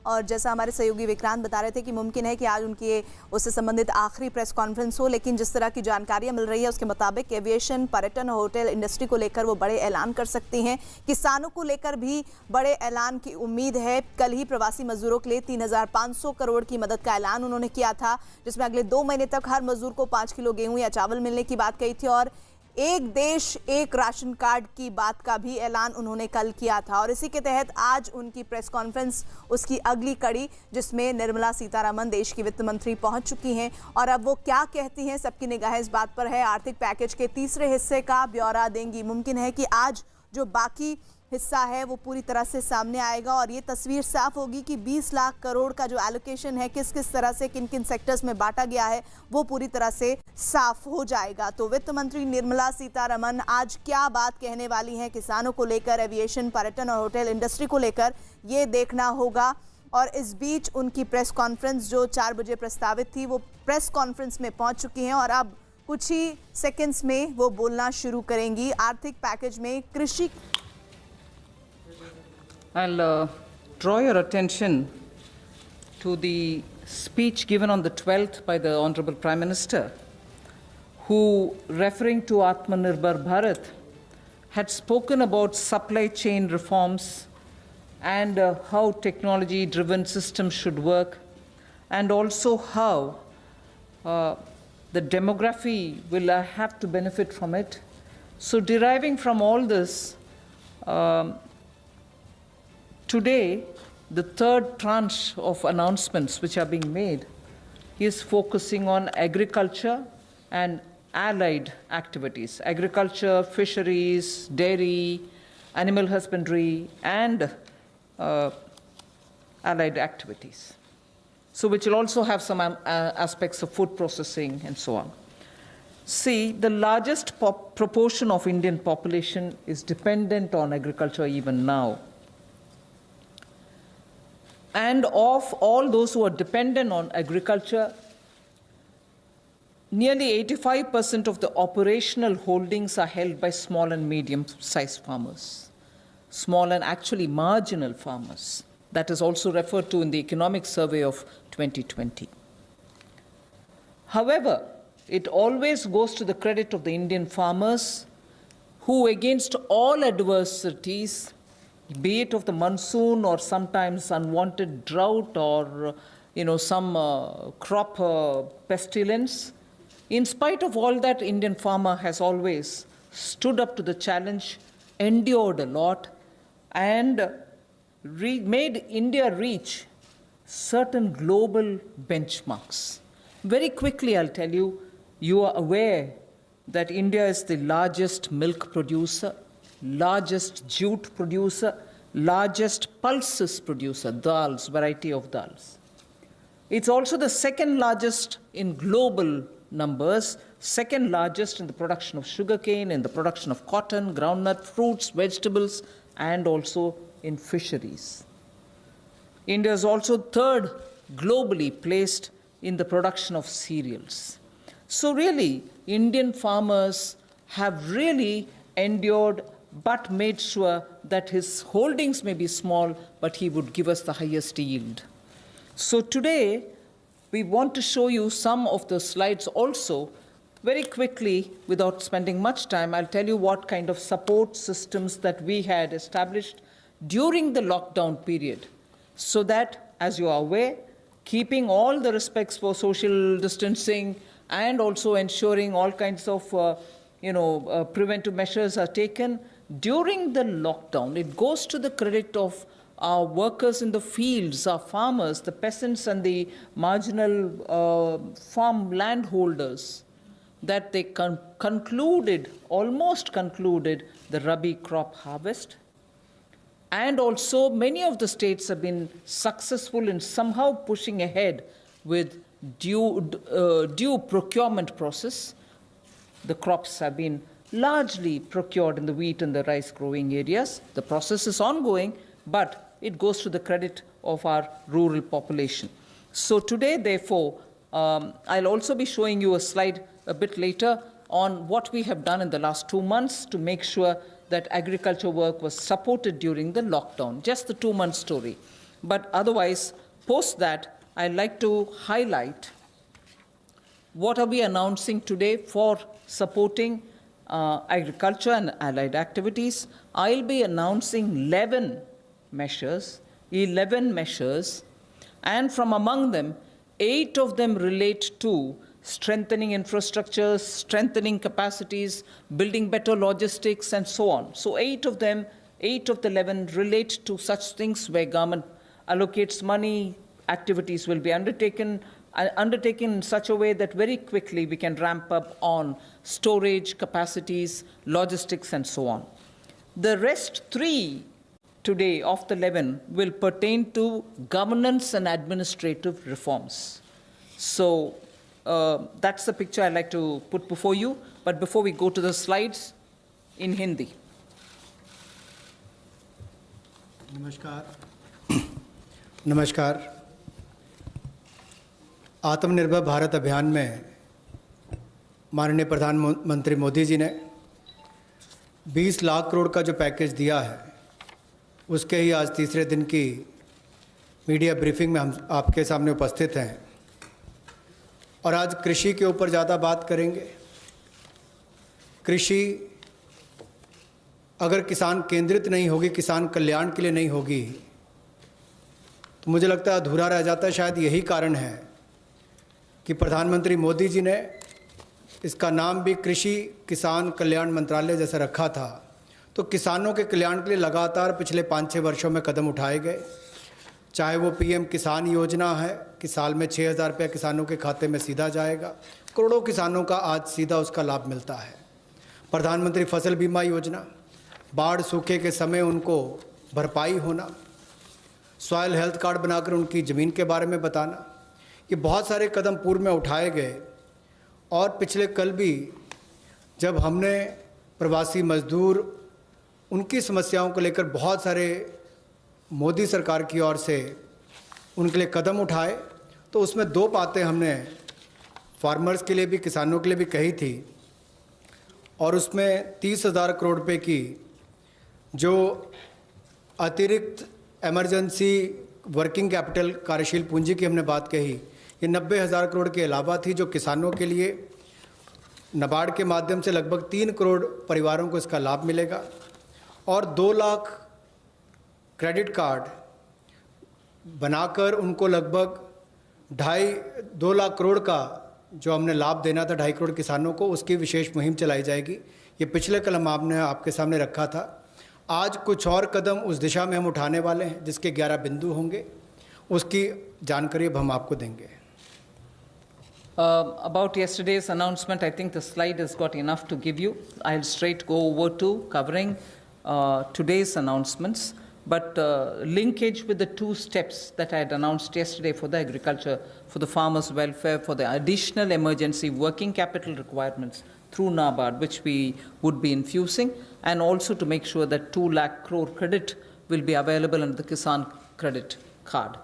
और जैसा हमारे सहयोगी विक्रांत बता रहे थे कि मुमकिन है कि आज उनकी उससे संबंधित आखिरी प्रेस कॉन्फ्रेंस हो, लेकिन जिस तरह की जानकारियां मिल रही है उसके मुताबिक एविएशन, पर्यटन और होटल इंडस्ट्री को लेकर वो बड़े ऐलान कर सकती हैं। किसानों को लेकर भी बड़े ऐलान की उम्मीद है। कल ही प्रवासी मजदूरों के लिए 3,500 करोड़ की मदद का ऐलान उन्होंने किया था, जिसमें अगले 2 महीने तक हर मजदूर को 5 किलो गेहूं या चावल मिलने की बात कही थी और एक देश एक राशन कार्ड की बात का भी ऐलान उन्होंने कल किया था। और इसी के तहत आज उनकी प्रेस कॉन्फ्रेंस, उसकी अगली कड़ी, जिसमें निर्मला सीतारमण देश की वित्त मंत्री पहुंच चुकी हैं और अब वो क्या कहती हैं सबकी निगाहें इस बात पर है। आर्थिक पैकेज के तीसरे हिस्से का ब्यौरा देंगी। मुमकिन है कि आज जो बाकी हिस्सा है वो पूरी तरह से सामने आएगा और ये तस्वीर साफ होगी कि 20 लाख करोड़ का जो एलोकेशन है किस किस तरह से किन किन सेक्टर्स में बांटा गया है वो पूरी तरह से साफ हो जाएगा। तो वित्त मंत्री निर्मला सीतारमण आज क्या बात कहने वाली हैं किसानों को लेकर, एविएशन, पर्यटन और होटल इंडस्ट्री को लेकर, ये देखना होगा। और इस बीच उनकी प्रेस कॉन्फ्रेंस जो 4 बजे प्रस्तावित थी वो प्रेस कॉन्फ्रेंस में पहुंच चुकी हैं और अब कुछ ही सेकेंड्स में वो बोलना शुरू करेंगी। आर्थिक पैकेज में कृषि I'll draw your attention to the speech given on the 12th by the Honorable Prime Minister, who, referring to Atmanirbhar Bharat, had spoken about supply chain reforms and how technology-driven systems should work, and also how the demography will have to benefit from it. So deriving from all this, today, the third tranche of announcements which are being made is focusing on agriculture and allied activities. Agriculture, fisheries, dairy, animal husbandry, and allied activities. So which will also have some aspects of food processing and so on. See, the largest proportion of Indian population is dependent on agriculture even now. And of all those who are dependent on agriculture, nearly 85% of the operational holdings are held by small and medium-sized farmers, small and actually marginal farmers. That is also referred to in the Economic Survey of 2020. However, it always goes to the credit of the Indian farmers who, against all adversities, be it of the monsoon or sometimes unwanted drought or some crop pestilence, in spite of all that, Indian farmer has always stood up to the challenge, endured a lot, and made India reach certain global benchmarks. Very quickly, I'll tell you, you are aware that India is the largest milk producer, largest jute producer, largest pulses producer, dals, variety of dals. It's also the second largest in global numbers, second largest in the production of sugarcane, in the production of cotton, groundnut, fruits, vegetables, and also in fisheries. India is also third globally placed in the production of cereals. So really, Indian farmers have really endured but made sure that his holdings may be small, but he would give us the highest yield. So today, we want to show you some of the slides also. Very quickly, without spending much time, I'll tell you what kind of support systems that we had established during the lockdown period, so that, as you are aware, keeping all the respects for social distancing and also ensuring all kinds of preventive measures are taken, during the lockdown, it goes to the credit of our workers in the fields, our farmers, the peasants and the marginal farm landholders, that they almost concluded the Rabi crop harvest. And also many of the states have been successful in somehow pushing ahead with due procurement process. The crops have been largely procured in the wheat and the rice growing areas. The process is ongoing, but it goes to the credit of our rural population. So today, therefore, I'll also be showing you a slide a bit later on what we have done in the last 2 months to make sure that agriculture work was supported during the lockdown, just the 2-month story. But otherwise, post that, I'd like to highlight what are we announcing today for supporting agriculture and allied activities. I'll be announcing 11 measures, and from among them, 8 of them relate to strengthening infrastructures, strengthening capacities, building better logistics, and so on. So 8 of the 11 relate to such things where government allocates money, activities will be undertaken in such a way that very quickly we can ramp up on storage, capacities, logistics, and so on. The rest 3 today of the 11 will pertain to governance and administrative reforms. So that's the picture I'd like to put before you. But before we go to the slides, in Hindi. नमस्कार। आत्मनिर्भर भारत अभियान में माननीय प्रधानमंत्री मोदी जी ने 20 लाख करोड़ का जो package दिया है, उसके ही आज तीसरे दिन की मीडिया ब्रीफिंग में हम आपके सामने उपस्थित हैं और आज कृषि के ऊपर ज़्यादा बात करेंगे। कृषि अगर किसान केंद्रित नहीं होगी, किसान कल्याण के लिए नहीं होगी, तो मुझे लगता है अधूरा रह जाता है। शायद यही कारण है कि प्रधानमंत्री मोदी जी ने इसका नाम भी कृषि किसान कल्याण मंत्रालय जैसा रखा था। तो किसानों के कल्याण के लिए लगातार पिछले 5-6 वर्षों में कदम उठाए गए, चाहे वो पीएम किसान योजना है कि साल में 6,000 रुपये किसानों के खाते में सीधा जाएगा, करोड़ों किसानों का आज सीधा उसका लाभ मिलता है। प्रधानमंत्री फसल बीमा योजना, बाढ़ सूखे के समय उनको भरपाई होना, सॉइल हेल्थ कार्ड बनाकर उनकी ज़मीन के बारे में बताना, ये बहुत सारे कदम पूर्व में उठाए गए। और पिछले कल भी जब हमने प्रवासी मजदूर उनकी समस्याओं को लेकर बहुत सारे मोदी सरकार की ओर से उनके लिए कदम उठाए, तो उसमें 2 बातें हमने फार्मर्स के लिए भी, किसानों के लिए भी कही थी। और उसमें 30,000 करोड़ रुपए की जो अतिरिक्त इमरजेंसी वर्किंग कैपिटल कार्यशील पूंजी की हमने बात कही, ये 90,000 करोड़ के अलावा थी, जो किसानों के लिए नाबार्ड के माध्यम से लगभग 3 करोड़ परिवारों को इसका लाभ मिलेगा। और 2 लाख क्रेडिट कार्ड बनाकर उनको लगभग 2 लाख करोड़ का जो हमने लाभ देना था 2.5 करोड़ किसानों को, उसकी विशेष मुहिम चलाई जाएगी। ये पिछले कल हमने आपके सामने रखा था। आज कुछ और कदम उस दिशा में हम उठाने वाले हैं, जिसके 11 बिंदु होंगे, उसकी जानकारी अब हम आपको देंगे। About yesterday's announcement, I think the slide has got enough to give you. I'll straight go over to covering today's announcements, but linkage with the 2 steps that I had announced yesterday for the agriculture, for the farmers' welfare, for the additional emergency working capital requirements through NABARD, which we would be infusing, and also to make sure that 2 lakh crore credit will be available under the Kisan credit card.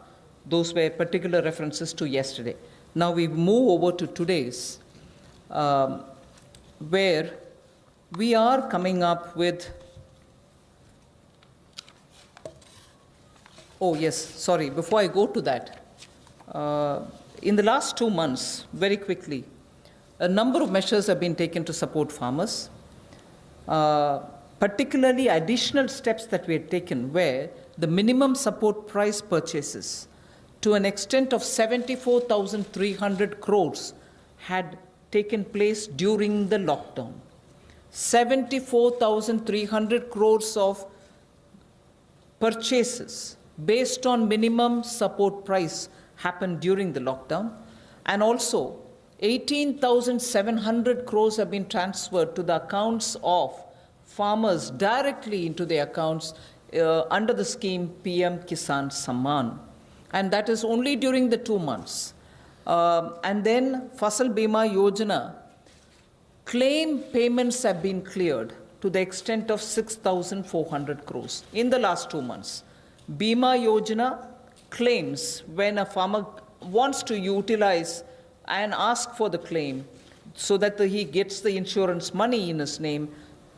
Those were particular references to yesterday. Now we move over to today's, where we are coming up with, oh yes, sorry, before I go to that, in the last 2 months, very quickly, a number of measures have been taken to support farmers, particularly additional steps that we had taken where the minimum support price purchases to an extent of 74,300 crores had taken place during the lockdown. 74,300 crores of purchases based on minimum support price happened during the lockdown, and also 18,700 crores have been transferred to the accounts of farmers directly into their accounts under the scheme PM Kisan Samman, and that is only during the 2 months. And then Fasal Bima Yojana claim payments have been cleared to the extent of 6,400 crores in the last 2 months. Bima Yojana claims, when a farmer wants to utilize and ask for the claim so that he gets the insurance money in his name,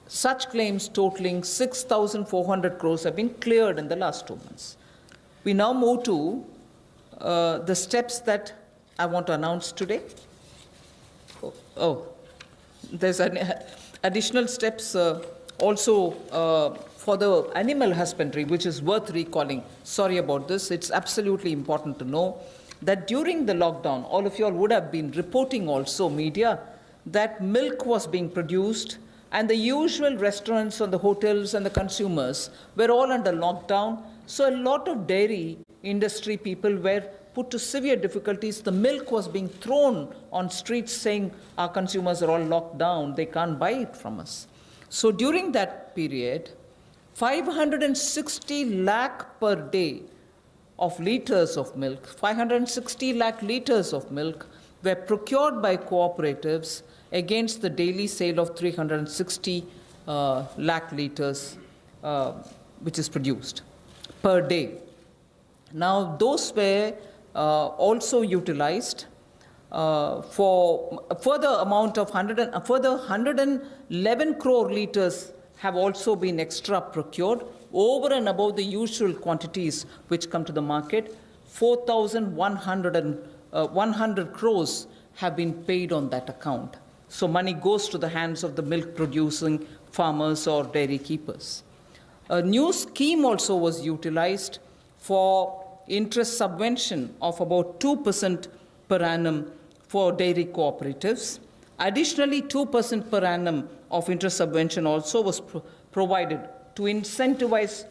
such claims totaling 6,400 crores have been cleared in the last 2 months. We now move to the steps that I want to announce today. There's additional steps also for the animal husbandry, which is worth recalling. Sorry about this. It's absolutely important to know that during the lockdown, all of you all would have been reporting also, media, that milk was being produced and the usual restaurants and the hotels and the consumers were all under lockdown. So a lot of dairy industry people were put to severe difficulties. The milk was being thrown on streets saying our consumers are all locked down, they can't buy it from us. So during that period, 560 lakh per day of liters of milk, 560 lakh liters of milk were procured by cooperatives against the daily sale of 360 lakh liters which is produced per day. Now those were also utilized for a further amount of 111 crore liters have also been extra procured over and above the usual quantities which come to the market. 4,100 crores have been paid on that account. So money goes to the hands of the milk producing farmers or dairy keepers. A new scheme also was utilized for interest subvention of about 2% per annum for dairy cooperatives. Additionally, 2% per annum of interest subvention also was provided to incentivize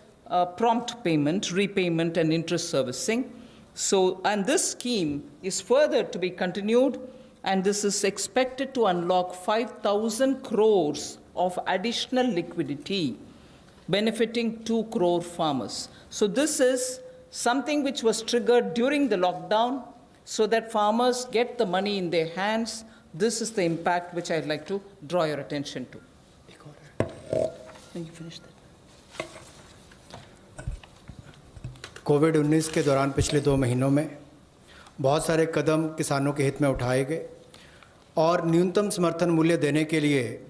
prompt payment, repayment, and interest servicing. So, and this scheme is further to be continued, and this is expected to unlock 5,000 crores of additional liquidity, benefiting 2 crore farmers. So this is something which was triggered during the lockdown so that farmers get the money in their hands. This is the impact which I'd like to draw your attention to. Can you finish that? कोविड-19 के दौरान पिछले 2 महीनों में बहुत सारे कदम किसानों के हित में उठाए गए और न्यूनतम समर्थन मूल्य देने के लिए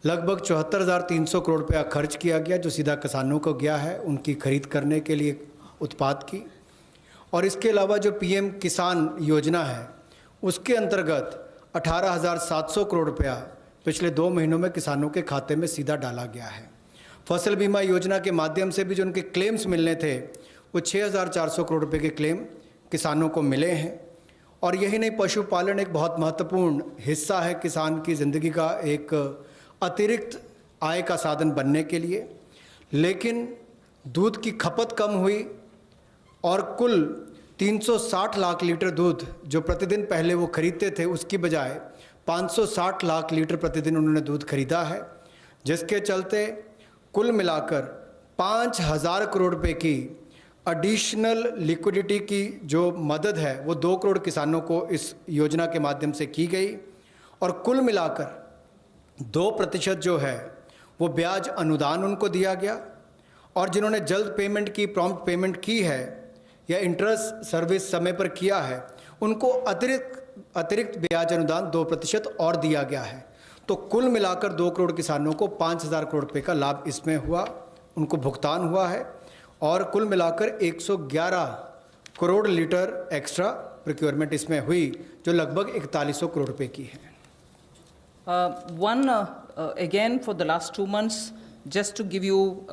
लगभग 74,300 करोड़ रुपया खर्च किया गया, जो सीधा किसानों को गया है उनकी खरीद करने के लिए उत्पाद की। और इसके अलावा जो पीएम किसान योजना है उसके अंतर्गत 18,700 करोड़ रुपया पिछले 2 महीनों में किसानों के खाते में सीधा डाला गया है। फसल बीमा योजना के माध्यम से भी जो उनके क्लेम्स मिलने थे वो 6,400 करोड़ रुपए के क्लेम किसानों को मिले हैं। और यही नहीं, पशुपालन एक बहुत महत्वपूर्ण हिस्सा है किसान की ज़िंदगी का, एक अतिरिक्त आय का साधन बनने के लिए। लेकिन दूध की खपत कम हुई और कुल 360 लाख लीटर दूध जो प्रतिदिन पहले वो खरीदते थे उसकी बजाय 560 लाख लीटर प्रतिदिन उन्होंने दूध खरीदा है, जिसके चलते कुल मिलाकर 5,000 करोड़ रुपए की एडिशनल लिक्विडिटी की जो मदद है वो 2 करोड़ किसानों को इस योजना के माध्यम से की गई। और कुल मिलाकर 2% जो है वो ब्याज अनुदान उनको दिया गया, और जिन्होंने जल्द पेमेंट की, प्रॉम्प्ट पेमेंट की है या इंटरेस्ट सर्विस समय पर किया है, उनको अतिरिक्त ब्याज अनुदान 2% और दिया गया है। तो कुल मिलाकर 2 करोड़ किसानों को 5,000 करोड़ रुपये का लाभ इसमें हुआ, उनको भुगतान हुआ है। और कुल मिलाकर 111 करोड़ लीटर एक्स्ट्रा प्रोक्योरमेंट इसमें हुई, जो लगभग 4100 करोड़ रुपए की है। Again, for the last 2 months, just to give you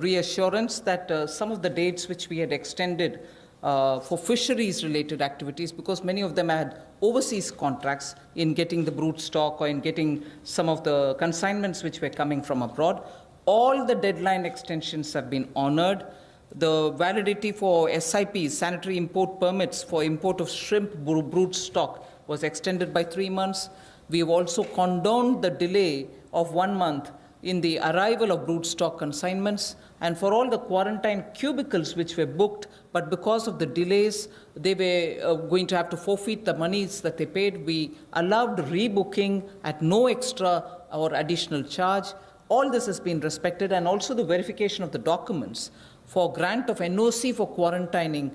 reassurance that some of the dates which we had extended for fisheries related activities, because many of them had overseas contracts in getting the brood stock or in getting some of the consignments which were coming from abroad, all the deadline extensions have been honored. The validity for SIPs, sanitary import permits for import of shrimp brood stock, was extended by 3 months. We have also condoned the delay of 1 month in the arrival of brood stock consignments, and for all the quarantine cubicles which were booked, but because of the delays, they were going to have to forfeit the monies that they paid. We allowed rebooking at no extra or additional charge. All this has been respected, and also the verification of the documents for grant of NOC for quarantining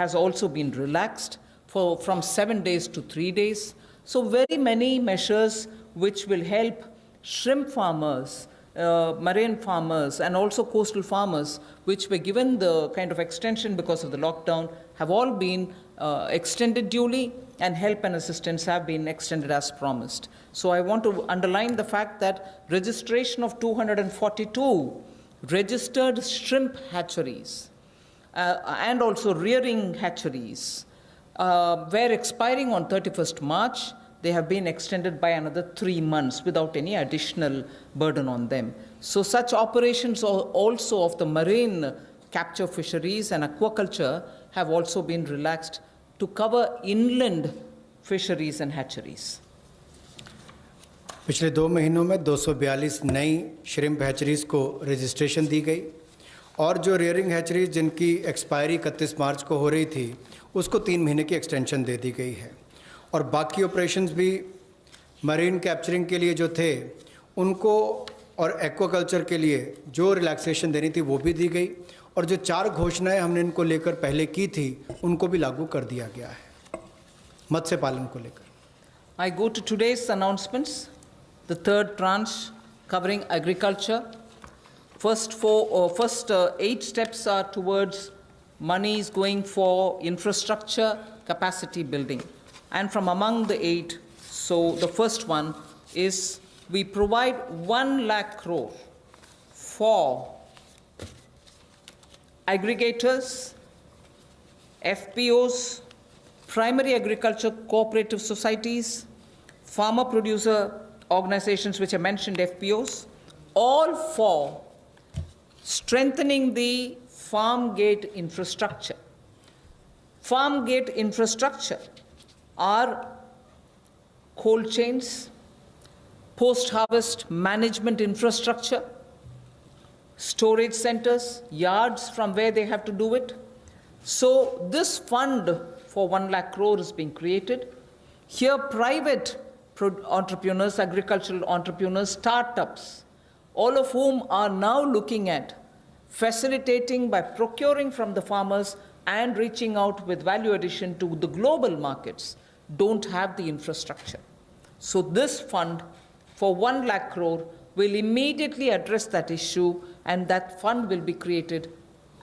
has also been relaxed from 7 days to 3 days. So very many measures which will help shrimp farmers marine farmers and also coastal farmers, which were given the kind of extension because of the lockdown, have all been extended duly, and help and assistance have been extended as promised. So I want to underline the fact that registration of 242 registered shrimp hatcheries and also rearing hatcheries were expiring on 31st March. They have been extended by another 3 months without any additional burden on them. So such operations also of the marine capture fisheries and aquaculture have also been relaxed to cover inland fisheries and hatcheries. पिछले 2 महीनों में 242 नई shrimp hatcheries को registration दी गई और जो rearing hatcheries जिनकी expiry 31 मार्च को हो रही थी उसको 3 महीने की एक्सटेंशन दे दी गई है और बाकी ऑपरेशंस भी मरीन कैप्चरिंग के लिए जो थे उनको और एक्वाकल्चर के लिए जो रिलैक्सेशन देनी थी वो भी दी गई और जो 4 घोषणाएं हमने इनको लेकर पहले की थी उनको भी लागू कर दिया गया है मत्स्य पालन को लेकर. I go to today's announcements. The third tranche covering agriculture. First 8 steps are towards monies going for infrastructure capacity building. And from among the 8, so the first one is we provide 1 lakh crore for aggregators, FPOs, primary agriculture cooperative societies, farmer producer organizations which I mentioned, FPOs, all for strengthening the farm gate infrastructure. Farm gate infrastructure are cold chains, post-harvest management infrastructure, storage centers, yards from where they have to do it. So this fund for 1 lakh crore is being created. Here private entrepreneurs, agricultural entrepreneurs, startups, all of whom are now looking at facilitating by procuring from the farmers and reaching out with value addition to the global markets, don't have the infrastructure. So this fund for 1 lakh crore will immediately address that issue, and that fund will be created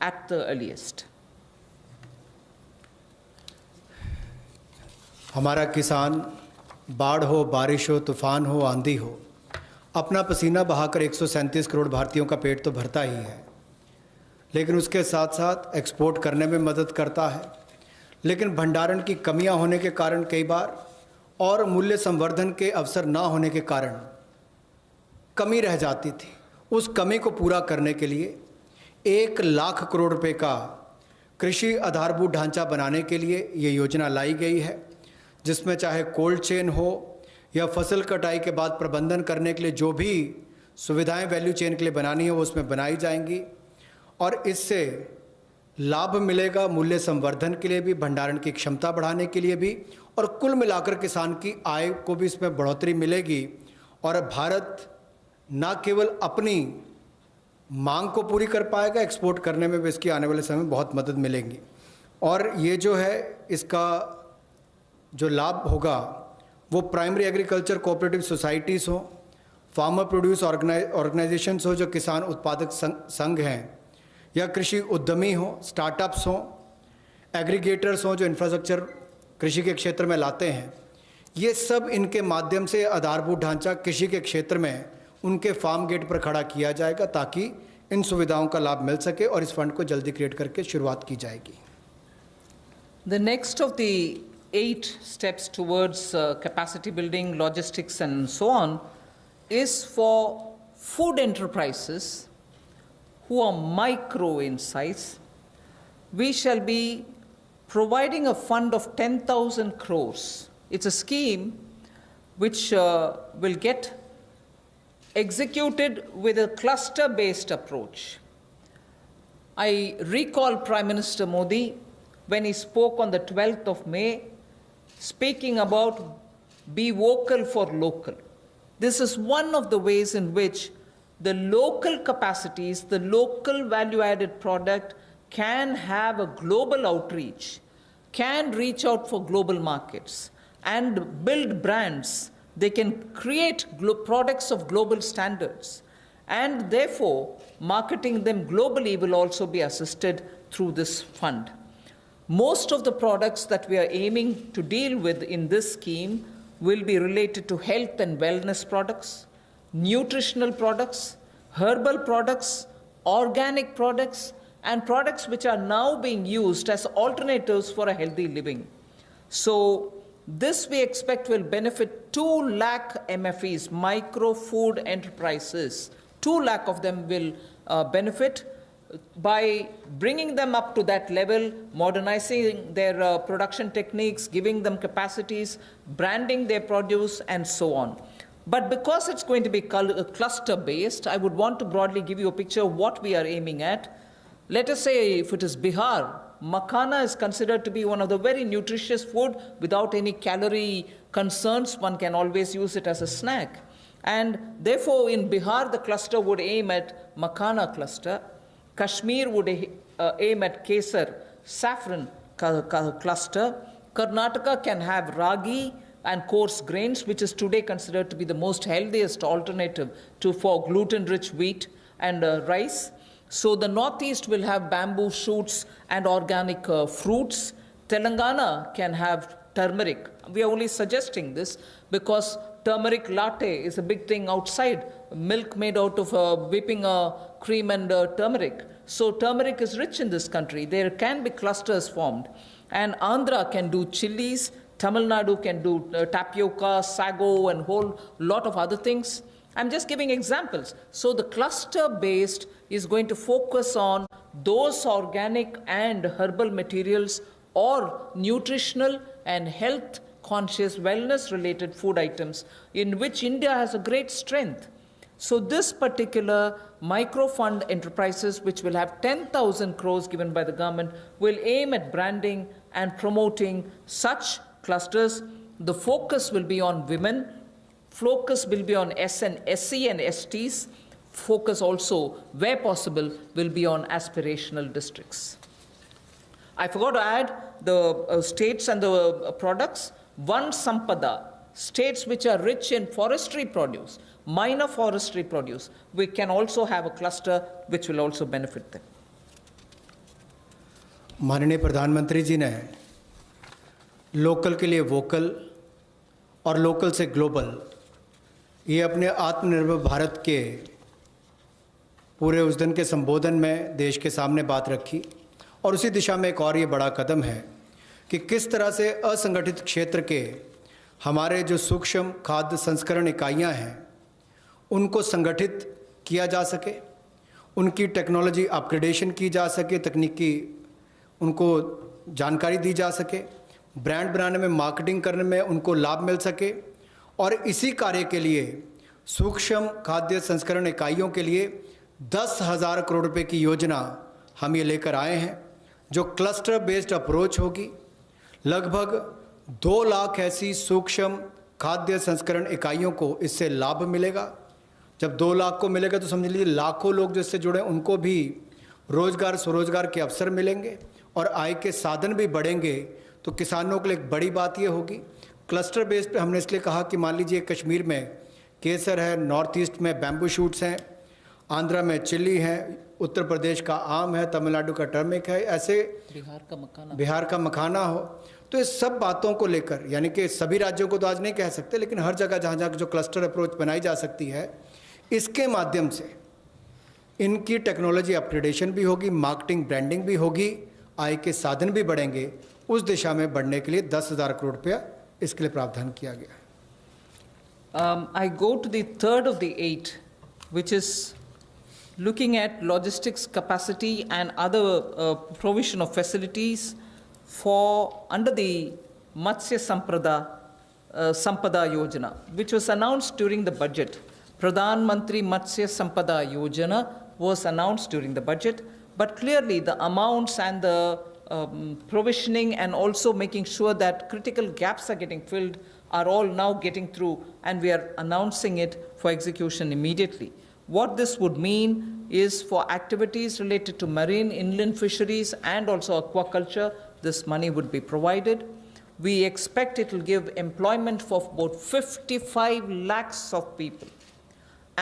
at the earliest. हमारा किसान बाढ़ हो, बारिश हो, तूफान हो, आंधी हो, अपना पसीना बहाकर 137 करोड़ भारतीयों का पेट तो भरता ही है, लेकिन उसके साथ साथ एक्सपोर्ट करने में मदद करता है. लेकिन भंडारण की कमियां होने के कारण कई बार और मूल्य संवर्धन के अवसर ना होने के कारण कमी रह जाती थी. उस कमी को पूरा करने के लिए 1 लाख करोड़ रुपए का कृषि आधारभूत ढांचा बनाने के लिए ये योजना लाई गई है, जिसमें चाहे कोल्ड चेन हो या फसल कटाई के बाद प्रबंधन करने के लिए जो भी सुविधाएं वैल्यू चेन के लिए बनानी है वो उसमें बनाई जाएंगी और इससे लाभ मिलेगा मूल्य संवर्धन के लिए भी, भंडारण की क्षमता बढ़ाने के लिए भी, और कुल मिलाकर किसान की आय को भी इसमें बढ़ोतरी मिलेगी और भारत न केवल अपनी मांग को पूरी कर पाएगा, एक्सपोर्ट करने में भी इसकी आने वाले समय में बहुत मदद मिलेगी. और ये जो है इसका जो लाभ होगा वो प्राइमरी एग्रीकल्चर कोऑपरेटिव सोसाइटीज़ हो, फार्मर प्रोड्यूस ऑर्गेनाइजेशंस हो जो किसान उत्पादक संघ हैं, या कृषि उद्यमी हो, स्टार्टअप्स हों, एग्रीगेटर्स हों जो इंफ्रास्ट्रक्चर कृषि के क्षेत्र में लाते हैं. ये सब इनके माध्यम से आधारभूत ढांचा कृषि के क्षेत्र में उनके फार्म गेट पर खड़ा किया जाएगा ताकि इन सुविधाओं का लाभ मिल सके और इस फंड को जल्दी क्रिएट करके शुरुआत की जाएगी. The next of the 8 steps towards capacity building, logistics and so on is for food enterprises who are micro in size. We shall be providing a fund of 10,000 crores. It's a scheme which will get executed with a cluster-based approach. I recall Prime Minister Modi when he spoke on the 12th of May, speaking about be vocal for local. This is one of the ways in which the local capacities, the local value-added product can have a global outreach, can reach out for global markets and build brands. They can create products of global standards. and therefore marketing them globally will also be assisted through this fund. Most of the products that we are aiming to deal with in this scheme will be related to health and wellness products, nutritional products, herbal products, organic products, and products which are now being used as alternatives for a healthy living. So this we expect will benefit 2 lakh MFEs, micro food enterprises. 2 lakh of them will benefit by bringing them up to that level, modernizing their production techniques, giving them capacities, branding their produce, and so on. But because it's going to be cluster-based, I would want to broadly give you a picture of what we are aiming at. Let us say if it is Bihar, makhana is considered to be one of the very nutritious food without any calorie concerns. One can always use it as a snack. And therefore, in Bihar, the cluster would aim at makhana cluster. Kashmir would aim at kesar, saffron cluster. Karnataka can have ragi and coarse grains, which is today considered to be the most healthiest alternative for gluten-rich wheat and rice. So the Northeast will have bamboo shoots and organic fruits. Telangana can have turmeric. We are only suggesting this because turmeric latte is a big thing outside. Milk made out of whipping cream and turmeric. So turmeric is rich in this country. There can be clusters formed. And Andhra can do chilies. Tamil Nadu can do tapioca, sago, and whole lot of other things. I'm just giving examples. So the cluster-based is going to focus on those organic and herbal materials or nutritional and health-conscious, wellness-related food items in which India has a great strength. So this particular micro-fund enterprises, which will have 10,000 crores given by the government, will aim at branding and promoting such clusters. The focus will be on women. Focus will be on SC and STs. Focus also, where possible, will be on aspirational districts. I forgot to add the states and the products. One Sampada, states which are rich in forestry produce, minor forestry produce, we can also have a cluster which will also benefit them. माननीय प्रधानमंत्री जी ने local के लिए vocal और local से global ये अपने आत्मनिर्भर भारत के पूरे उस दिन के संबोधन में देश के सामने बात रखी और उसी दिशा में एक और ये बड़ा कदम है कि किस तरह से असंगठित क्षेत्र के हमारे जो सूक्ष्म खाद्य संस्करण इकाइयां हैं उनको संगठित किया जा सके, उनकी टेक्नोलॉजी अपग्रेडेशन की जा सके, तकनीकी उनको जानकारी दी जा सके, ब्रांड बनाने में, मार्केटिंग करने में उनको लाभ मिल सके। और इसी कार्य के लिए सूक्ष्म खाद्य संस्करण इकाइयों के लिए 10,000 करोड़ रुपए की योजना हम ये लेकर आए हैं जो क्लस्टर बेस्ड अप्रोच होगी। लगभग 2 लाख ऐसी सूक्ष्म खाद्य संस्करण इकाइयों को इससे लाभ मिलेगा। जब 2 लाख को मिलेगा तो समझ लीजिए लाखों लोग जो इससे जुड़े उनको भी रोजगार स्वरोजगार के अवसर मिलेंगे और आय के साधन भी बढ़ेंगे। तो किसानों के लिए एक बड़ी बात ये होगी। क्लस्टर बेस पे हमने इसलिए कहा कि मान लीजिए कश्मीर में केसर है, नॉर्थ ईस्ट में बैम्बू शूट्स हैं, आंध्रा में चिल्ली है, उत्तर प्रदेश का आम है, तमिलनाडु का टर्मिक है, ऐसे बिहार का मखाना हो। तो इस सब बातों को लेकर, यानी कि सभी राज्यों को तो आज नहीं कह सकते, लेकिन हर जगह जहाँ जहाँ जो क्लस्टर अप्रोच बनाई जा सकती है, इसके माध्यम से इनकी टेक्नोलॉजी अपग्रेडेशन भी होगी, मार्केटिंग ब्रांडिंग भी होगी, आय के साधन भी बढ़ेंगे। उस दिशा में बढ़ने के लिए 10,000 करोड़ रुपया इसके लिए प्रावधान किया गया है। I go to the third of the 8, which is looking at logistics capacity and other provision of facilities for under the Matsya Sampada Yojana, which was announced during the budget. Pradhan Mantri Matsya Sampada Yojana was announced during the budget, but clearly the amounts and the provisioning and also making sure that critical gaps are getting filled are all now getting through, and we are announcing it for execution immediately. What this would mean is for activities related to marine inland fisheries and also aquaculture, this money would be provided. We expect it will give employment for about 55 lakhs of people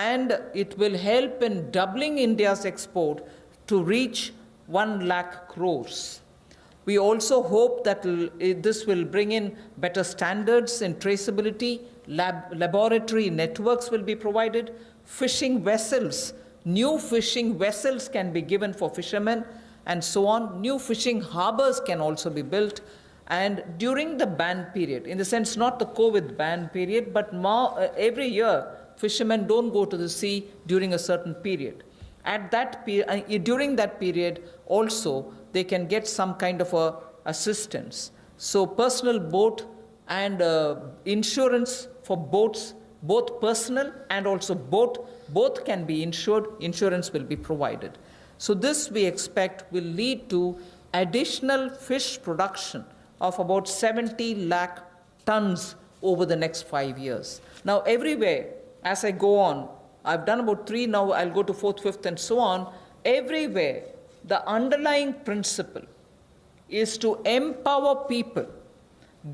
and it will help in doubling India's export to reach 1 lakh crores. We also hope that this will bring in better standards in traceability, laboratory networks will be provided, fishing vessels, new fishing vessels can be given for fishermen, and so on. New fishing harbors can also be built. And during the ban period, in the sense not the COVID ban period, but every year, fishermen don't go to the sea during a certain period. At that during that period, also, they can get some kind of assistance. So personal boat and insurance for boats, both personal and also both can be insured. Insurance will be provided. So this we expect will lead to additional fish production of about 70 lakh tons over the next 5 years. Now everywhere, as I go on, I've done about 3, now I'll go to 4th, 5th, and so on. Everywhere, the underlying principle is to empower people,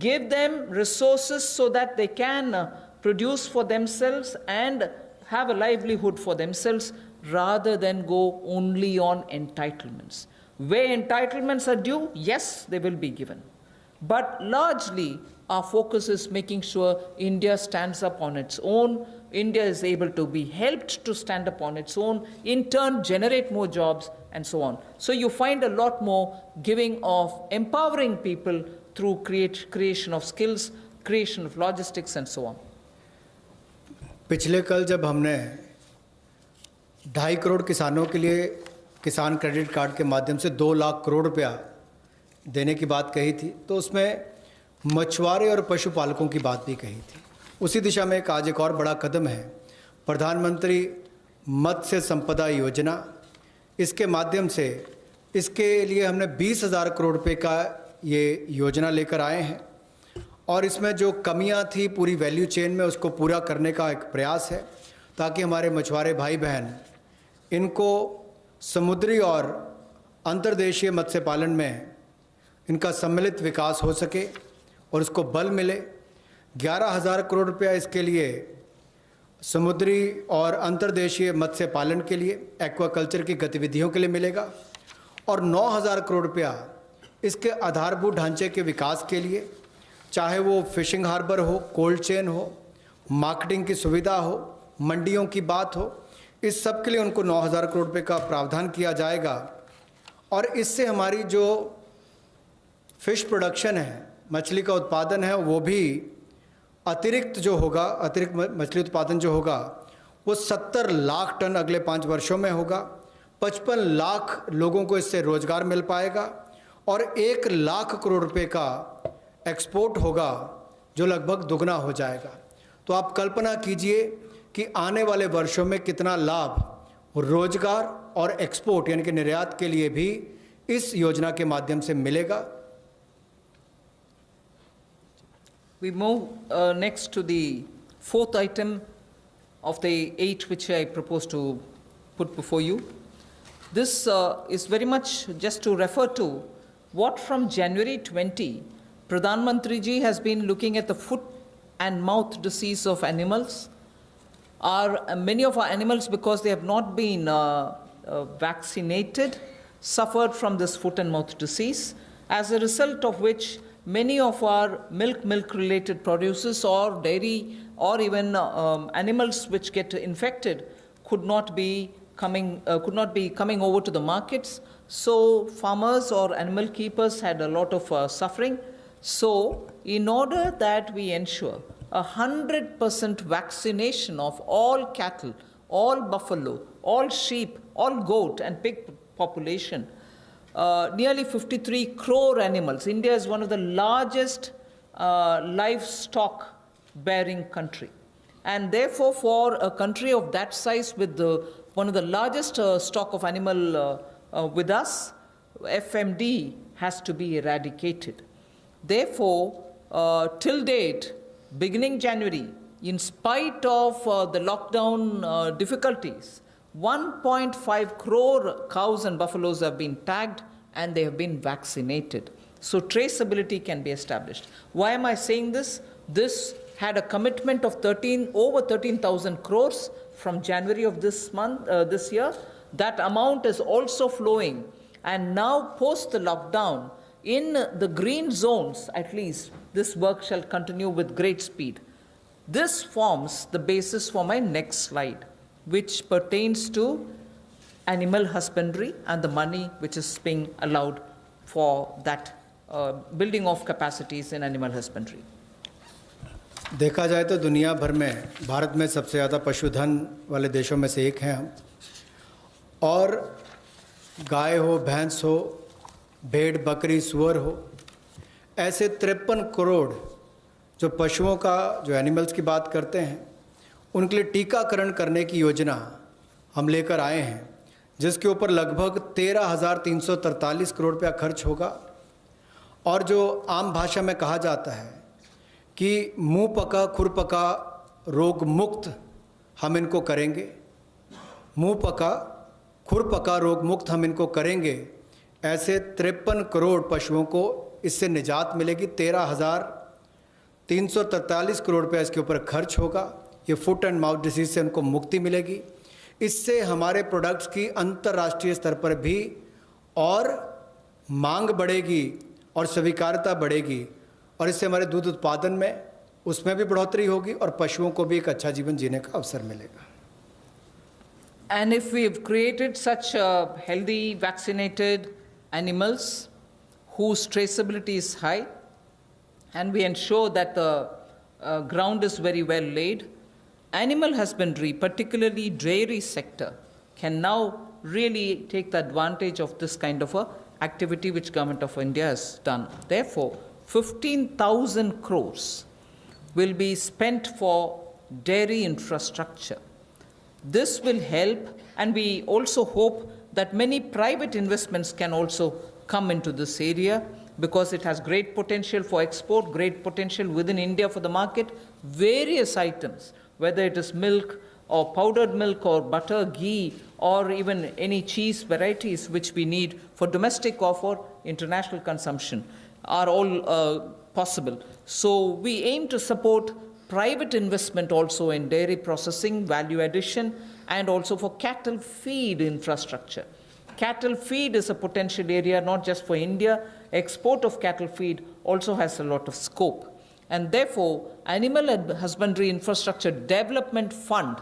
give them resources so that they can produce for themselves and have a livelihood for themselves, rather than go only on entitlements. Where entitlements are due, yes, they will be given. But largely, our focus is making sure India stands up on its own, India is able to be helped to stand up on its own, in turn generate more jobs, and so on. So you find a lot more giving of empowering people through creation of skills, creation of logistics, and so on. पिछले कल जब हमने 2.5 करोड़ किसानों के लिए किसान credit card के माध्यम से 2 लाख करोड़ रुपया देने की बात कही थी, तो उसमें मछुआरे और पशुपालकों की बात भी कही थी। उसी दिशा में आज एक और बड़ा कदम है, प्रधानमंत्री मत्स्य संपदा योजना। इसके माध्यम से इसके लिए हमने 20,000 करोड़ रुपए का ये योजना लेकर आए हैं, और इसमें जो कमियां थी पूरी वैल्यू चेन में, उसको पूरा करने का एक प्रयास है, ताकि हमारे मछुआरे भाई बहन इनको समुद्री और अंतर्देशीय मत्स्य पालन में इनका सम्मिलित विकास हो सके और उसको बल मिले। 11,000 करोड़ रुपया इसके लिए समुद्री और अंतर्देशीय मत्स्य पालन के लिए, एक्वाकल्चर की गतिविधियों के लिए मिलेगा, और 9,000 करोड़ रुपया इसके आधारभूत ढांचे के विकास के लिए, चाहे वो फिशिंग हार्बर हो, कोल्ड चेन हो, मार्केटिंग की सुविधा हो, मंडियों की बात हो, इस सब के लिए उनको 9,000 करोड़ रुपए का प्रावधान किया जाएगा। और इससे हमारी जो फिश प्रोडक्शन है, मछली का उत्पादन है, वो भी अतिरिक्त जो होगा, अतिरिक्त मछली उत्पादन जो होगा वो 70 लाख टन अगले 5 वर्षों में होगा। 55 लाख लोगों को इससे रोजगार मिल पाएगा, और 1 लाख करोड़ रुपए का एक्सपोर्ट होगा, जो लगभग दुगना हो जाएगा। तो आप कल्पना कीजिए कि आने वाले वर्षों में कितना लाभ रोजगार और एक्सपोर्ट यानी कि निर्यात के लिए भी इस योजना के माध्यम से मिलेगा। We move next to the 4th item of the 8 which I propose to put before you. This is very much just to refer to what from January 20, Pradhan Mantri ji has been looking at the foot and mouth disease of animals. Many of our animals, because they have not been vaccinated, suffered from this foot and mouth disease, as a result of which many of our milk-related produces or dairy or even animals which get infected could not be coming over to the markets. So farmers or animal keepers had a lot of suffering. So in order that we ensure 100% vaccination of all cattle, all buffalo, all sheep, all goat and pig population, nearly 53 crore animals. India is one of the largest livestock bearing country. And therefore, for a country of that size with one of the largest stock of animal with us, FMD has to be eradicated. Therefore, till date, beginning January, in spite of the lockdown difficulties, 1.5 crore cows and buffaloes have been tagged and they have been vaccinated. So traceability can be established. Why am I saying this? This had a commitment of over 13,000 crores from January of this year, that amount is also flowing. And now, post the lockdown, in the green zones, at least, this work shall continue with great speed. This forms the basis for my next slide, which pertains to animal husbandry and the money which is being allowed for that building of capacities in animal husbandry. देखा जाए तो दुनिया भर में भारत में सबसे ज़्यादा पशुधन वाले देशों में से एक हैं हम, और गाय हो, भैंस हो, भेड़, बकरी, सूअर हो, ऐसे 53 करोड़ जो पशुओं का, जो एनिमल्स की बात करते हैं, उनके लिए टीकाकरण करने की योजना हम लेकर आए हैं, जिसके ऊपर लगभग 13,343 करोड़ रुपया खर्च होगा। और जो आम भाषा में कहा जाता है कि मुंह पका खुर पका रोग मुक्त हम इनको करेंगे, मुंह पका खुर पका रोग मुक्त हम इनको करेंगे, ऐसे 53 करोड़ पशुओं को इससे निजात मिलेगी। 13,343 करोड़ रुपया इसके ऊपर खर्च होगा। ये फुट एंड माउथ डिसीज से उनको मुक्ति मिलेगी। इससे हमारे प्रोडक्ट्स की अंतर्राष्ट्रीय स्तर पर भी और मांग बढ़ेगी और स्वीकार्यता बढ़ेगी, और इससे हमारे दूध उत्पादन में उसमें भी बढ़ोतरी होगी और पशुओं को भी एक अच्छा जीवन जीने का अवसर मिलेगा। And if we have created such healthy, vaccinated animals whose traceability is high, and we ensure that the ground is very well laid, animal husbandry, particularly dairy sector, can now really take the advantage of this kind of a activity which Government of India has done. Therefore, 15,000 crores will be spent for dairy infrastructure. This will help, and we also hope that many private investments can also come into this area, because it has great potential for export, great potential within India for the market. Various items, whether it is milk or powdered milk or butter, ghee, or even any cheese varieties which we need for domestic or for international consumption, are all possible. So we aim to support private investment also in dairy processing, value addition, and also for cattle feed infrastructure. Cattle feed is a potential area not just for India. Export of cattle feed also has a lot of scope. And therefore, Animal Husbandry Infrastructure Development Fund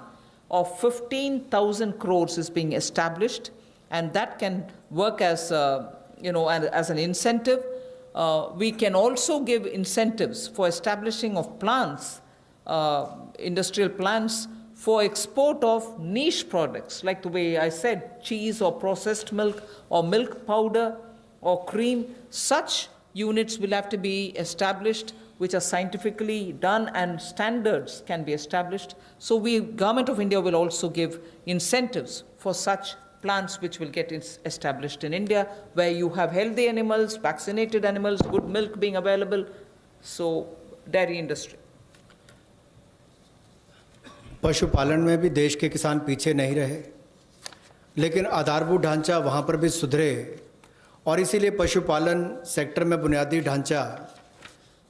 of 15,000 crores is being established, and that can work as, as an incentive. We can also give incentives for establishing of plants, industrial plants, for export of niche products, like the way I said, cheese or processed milk or milk powder or cream. Such units will have to be established, which are scientifically done, and standards can be established. So Government of India will also give incentives for such plants which will get established in India, where you have healthy animals, vaccinated animals, good milk being available. So dairy industry. पशुपालन में भी देश के किसान पीछे नहीं रहे, लेकिन आधारभूत ढांचा वहाँ पर भी सुधरे, और इसीलिए पशुपालन सेक्टर में बुनियादी ढांचा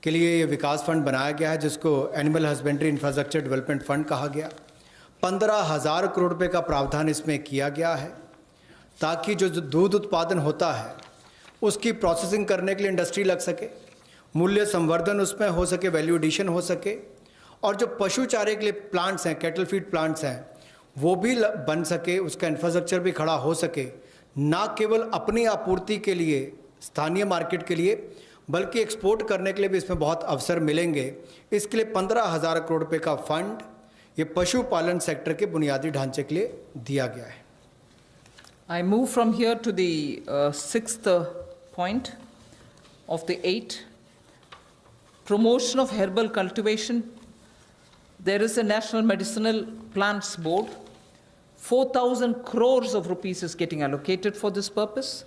के लिए ये विकास फंड बनाया गया है, जिसको animal husbandry infrastructure development fund कहा गया। 15,000 करोड़ रुपए का प्रावधान इसमें किया गया है, ताकि जो दूध उत्पादन होता है उसकी प्रोसेसिंग करने के लिए इंडस्ट्री लग सके, मूल्य संवर्धन उसमें हो सके, वैल्यू एडिशन हो सके, और जो पशु चारे के लिए प्लांट्स हैं, कैटल फीड प्लांट्स हैं, वो भी बन सके, उसका इंफ्रास्ट्रक्चर भी खड़ा हो सके, ना केवल अपनी आपूर्ति के लिए, स्थानीय मार्केट के लिए, बल्कि एक्सपोर्ट करने के लिए भी इसमें बहुत अवसर मिलेंगे। इसके लिए 15,000 करोड़ रुपए का फंड ये पशुपालन सेक्टर के बुनियादी ढांचे के लिए दिया गया है। I move from here to the sixth point of the 8. Promotion of herbal cultivation. There is a National Medicinal Plants Board. 4,000 crores of rupees is getting allocated for this purpose.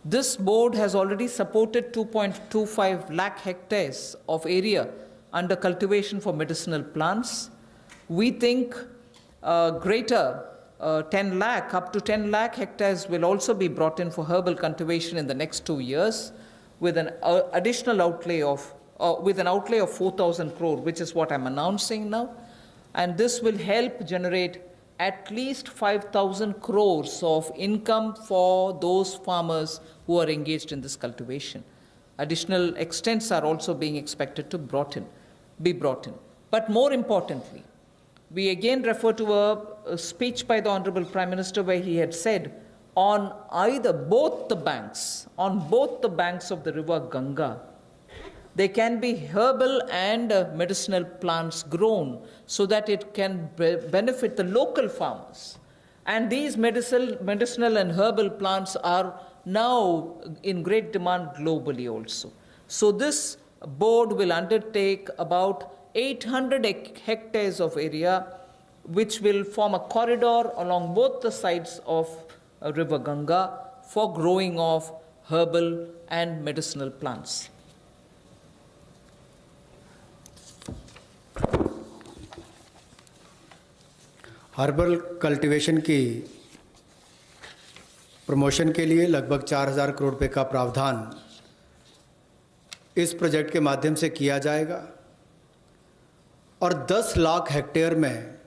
This board has already supported 2.25 lakh hectares of area under cultivation for medicinal plants. We think greater 10 lakh, up to 10 lakh hectares will also be brought in for herbal cultivation in the next 2 years, with an additional outlay of, with an outlay of 4,000 crore, which is what I'm announcing now. And this will help generate at least 5,000 crores of income for those farmers who are engaged in this cultivation. Additional extents are also being expected to be brought in. But more importantly, we again refer to a speech by the Honorable Prime Minister where he had said on both the banks of the river Ganga, there can be herbal and medicinal plants grown so that it can benefit the local farmers. And these medicinal and herbal plants are now in great demand globally also. So this board will undertake about 800 hectares of area, which will form a corridor along both the sides of River Ganga for growing of herbal and medicinal plants. Herbal cultivation की promotion के लिए लगभग 4,000 करोड़ रुपए का प्रावधान इस project के माध्यम से किया जाएगा और 10 लाख हेक्टेयर में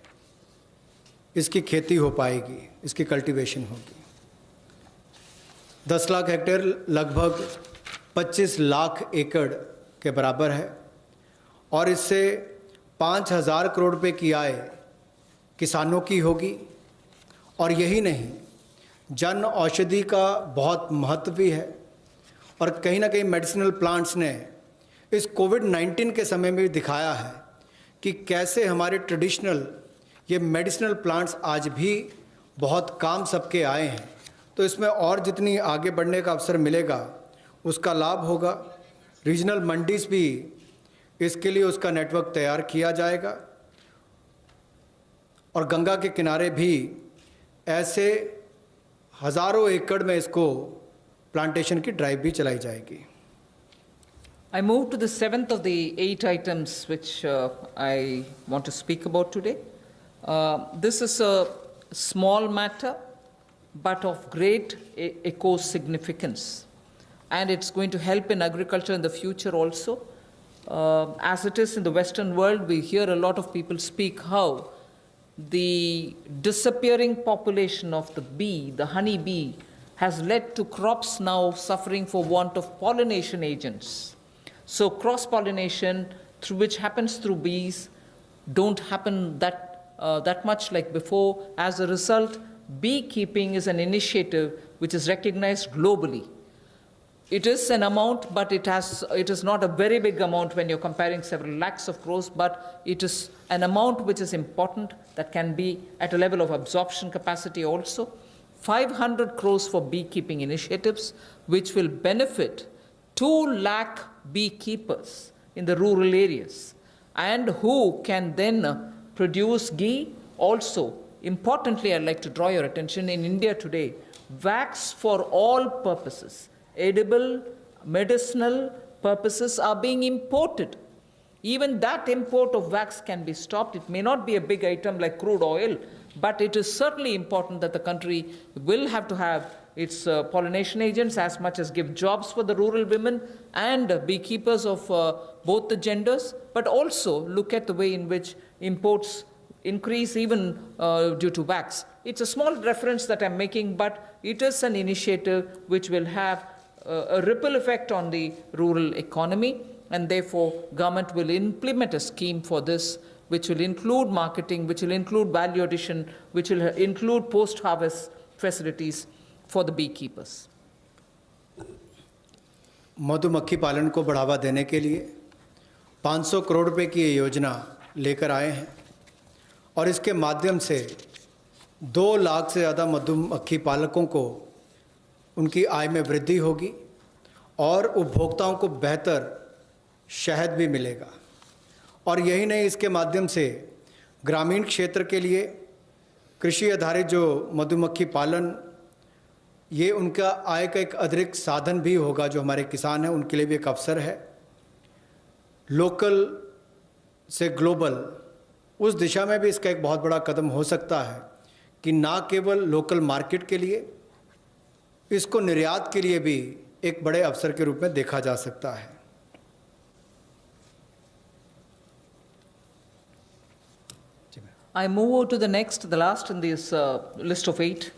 इसकी खेती हो पाएगी, इसकी कल्टीवेशन होगी। 10 लाख हेक्टेयर लगभग 25 लाख एकड़ के बराबर है और इससे 5,000 करोड़ रुपए की आय किसानों की होगी। और यही नहीं, जन औषधि का बहुत महत्व भी है और कहीं ना कहीं मेडिसिनल प्लांट्स ने इस कोविड-19 के समय में भी दिखाया है कि कैसे हमारे ट्रेडिशनल ये मेडिसिनल प्लांट्स आज भी बहुत काम सबके आए हैं। तो इसमें और जितनी आगे बढ़ने का अवसर मिलेगा उसका लाभ होगा। रीजनल मंडीज भी इसके लिए उसका नेटवर्क तैयार किया जाएगा और गंगा के किनारे भी ऐसे हज़ारों एकड़ में इसको प्लांटेशन की ड्राइव भी चलाई जाएगी। I move to the 7th of the 8 items which I want to speak about today. This is a small matter but of great eco significance, and it's going to help in agriculture in the future also. As it is in the Western world, we hear a lot of people speak how the disappearing population of the bee, the honey bee, has led to crops now suffering for want of pollination agents. So cross-pollination, which happens through bees, don't happen that much like before. As a result, beekeeping is an initiative which is recognized globally. It is an amount, but it is not a very big amount when you're comparing several lakhs of crores, but it is an amount which is important that can be at a level of absorption capacity also. 500 crores for beekeeping initiatives, which will benefit 2 lakh beekeepers in the rural areas, and who can then produce ghee. Also, importantly, I'd like to draw your attention, in India today, wax for all purposes, edible, medicinal purposes, are being imported. Even that import of wax can be stopped. It may not be a big item like crude oil, but it is certainly important that the country will have to have its pollination agents as much as give jobs for the rural women and beekeepers of both the genders, but also look at the way in which imports increase even due to wax. It's a small reference that I'm making, but it is an initiative which will have a ripple effect on the rural economy, and therefore government will implement a scheme for this, which will include marketing, which will include value addition, which will include post-harvest facilities for the beekeepers. मधुमक्खी पालन को बढ़ावा देने के लिए 500 करोड़ रुपए की ये योजना लेकर आए हैं और इसके माध्यम से 2 लाख से ज़्यादा मधुमक्खी पालकों को उनकी आय में वृद्धि होगी और उपभोक्ताओं को बेहतर शहद भी मिलेगा। और यही नहीं, इसके माध्यम से ग्रामीण क्षेत्र के लिए कृषि आधारित जो मधुमक्खी पालन, ये उनका आय का एक अतिरिक्त साधन भी होगा। जो हमारे किसान हैं उनके लिए भी एक अवसर है। लोकल से ग्लोबल, उस दिशा में भी इसका एक बहुत बड़ा कदम हो सकता है कि ना केवल लोकल मार्केट के लिए, इसको निर्यात के लिए भी एक बड़े अवसर के रूप में देखा जा सकता है। I move over to the next, the last in this list of 8.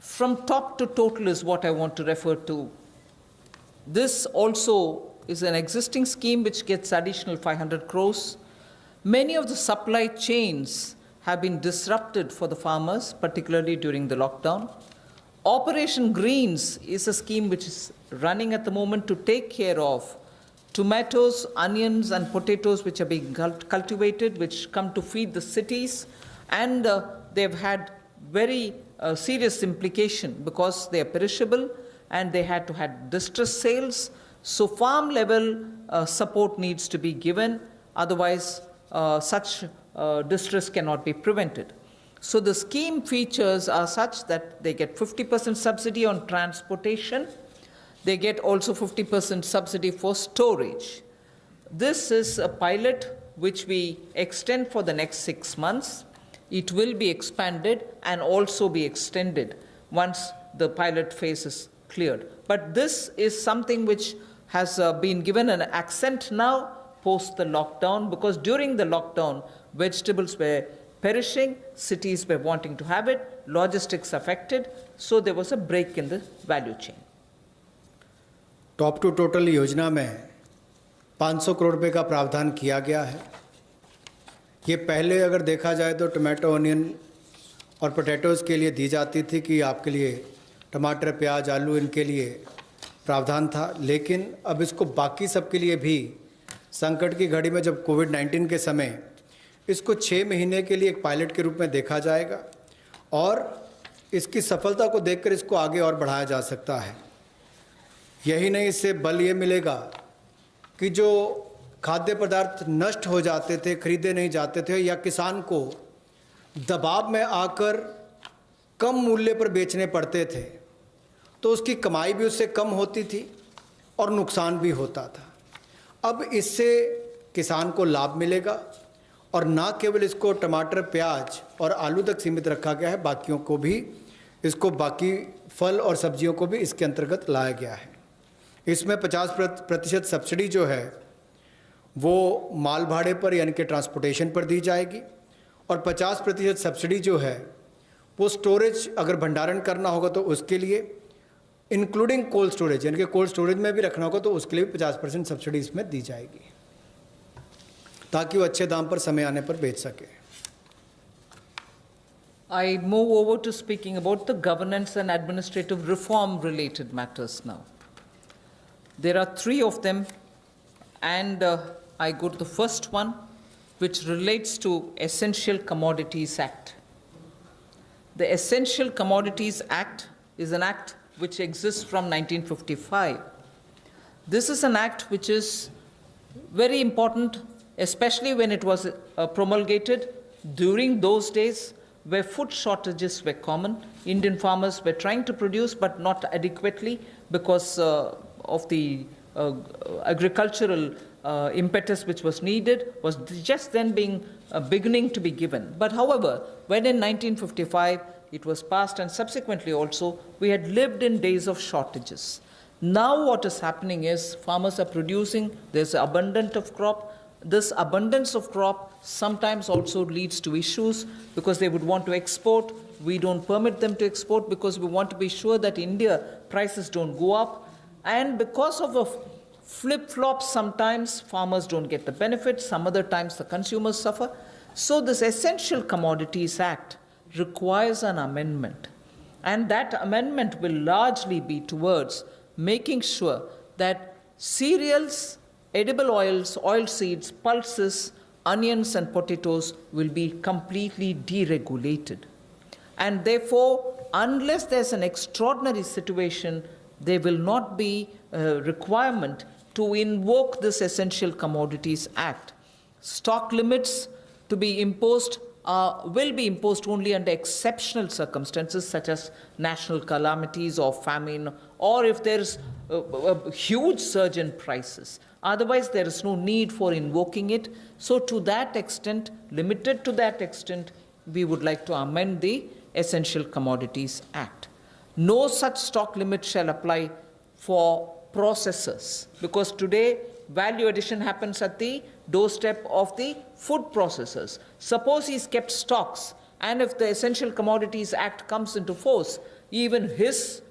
From top to total is what I want to refer to. This also is an existing scheme which gets additional 500 crores. Many of the supply chains have been disrupted for the farmers, particularly during the lockdown. Operation Greens is a scheme which is running at the moment to take care of tomatoes, onions, and potatoes which are being cultivated, which come to feed the cities, and they've had very serious implication because they are perishable and they had to have distress sales. So farm level support needs to be given, otherwise such distress cannot be prevented. So the scheme features are such that they get 50% subsidy on transportation. They get also 50% subsidy for storage. This is a pilot which we extend for the next 6 months. It will be expanded and also be extended once the pilot phase is cleared. But this is something which has been given an accent now post the lockdown, because during the lockdown, vegetables were perishing, cities were wanting to have it, logistics affected, so there was a break in the value chain. Top two total योजना में 500 करोड़ रुपए का प्रावधान किया गया है। ये पहले अगर देखा जाए तो टमाटो, ऑनियन और पोटैटोज़ के लिए दी जाती थी कि आपके लिए टमाटर, प्याज, आलू इनके लिए प्रावधान था, लेकिन अब इसको बाकी सब के लिए भी संकट की घड़ी में जब कोविड-19 के समय इसको 6 महीने के लिए एक पायलट के रूप में देखा जाएगा और इसकी सफलता को देखकर इसको आगे और बढ़ाया जा सकता है। यही नहीं, इससे बल ये मिलेगा कि जो खाद्य पदार्थ नष्ट हो जाते थे, खरीदे नहीं जाते थे या किसान को दबाव में आकर कम मूल्य पर बेचने पड़ते थे, तो उसकी कमाई भी उससे कम होती थी और नुकसान भी होता था। अब इससे किसान को लाभ मिलेगा और ना केवल इसको टमाटर, प्याज और आलू तक सीमित रखा गया है, बाकियों को भी, इसको बाकी फल और सब्जियों को भी इसके अंतर्गत लाया गया है। इसमें 50% सब्सिडी जो है वो माल भाड़े पर यानी कि ट्रांसपोर्टेशन पर दी जाएगी और 50% सब्सिडी जो है वो स्टोरेज, अगर भंडारण करना होगा तो उसके लिए, इंक्लूडिंग कोल्ड स्टोरेज, यानी कि कोल्ड स्टोरेज में भी रखना होगा तो उसके लिए भी 50% सब्सिडी इसमें दी जाएगी ताकि वो अच्छे दाम पर समय आने पर बेच सके। I move over to speaking about the governance and administrative reform related matters now. There are 3 of them, and I go to the first one, which relates to Essential Commodities Act. The Essential Commodities Act is an act which exists from 1955. This is an act which is very important, especially when it was promulgated during those days where food shortages were common. Indian farmers were trying to produce but not adequately because of the agricultural impetus which was needed was just then beginning to be given. But however, when in 1955 it was passed and subsequently also we had lived in days of shortages. Now what is happening is farmers are producing, there's abundance of crop. This abundance of crop sometimes also leads to issues because they would want to export. We don't permit them to export because we want to be sure that India prices don't go up. And because of a flip-flop, sometimes farmers don't get the benefit, some other times the consumers suffer. So this Essential Commodities Act requires an amendment. And that amendment will largely be towards making sure that cereals, edible oils, oilseeds, pulses, onions and potatoes will be completely deregulated. And therefore, unless there's an extraordinary situation, there will not be a requirement to invoke this Essential Commodities Act. Stock limits to be imposed will be imposed only under exceptional circumstances such as national calamities or famine, or if there's a huge surge in prices. Otherwise, there is no need for invoking it. So to that extent, limited to that extent, we would like to amend the Essential Commodities Act. No such stock limit shall apply for processors, because today value addition happens at the doorstep of the food processors. Suppose he's kept stocks, and if the Essential Commodities Act comes into force, even his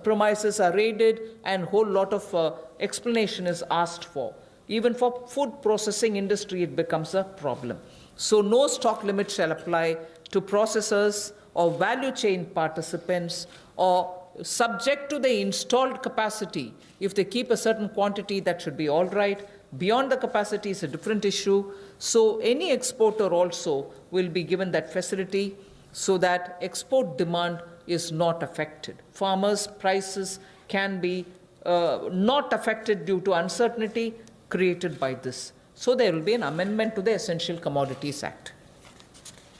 premises are raided and a whole lot of explanation is asked for. Even for food processing industry, it becomes a problem. So no stock limit shall apply to processors or value chain participants, or subject to the installed capacity. If they keep a certain quantity, that should be all right. Beyond the capacity is a different issue. So any exporter also will be given that facility so that export demand is not affected. Farmers' prices can be not affected due to uncertainty created by this. So there will be an amendment to the Essential Commodities Act.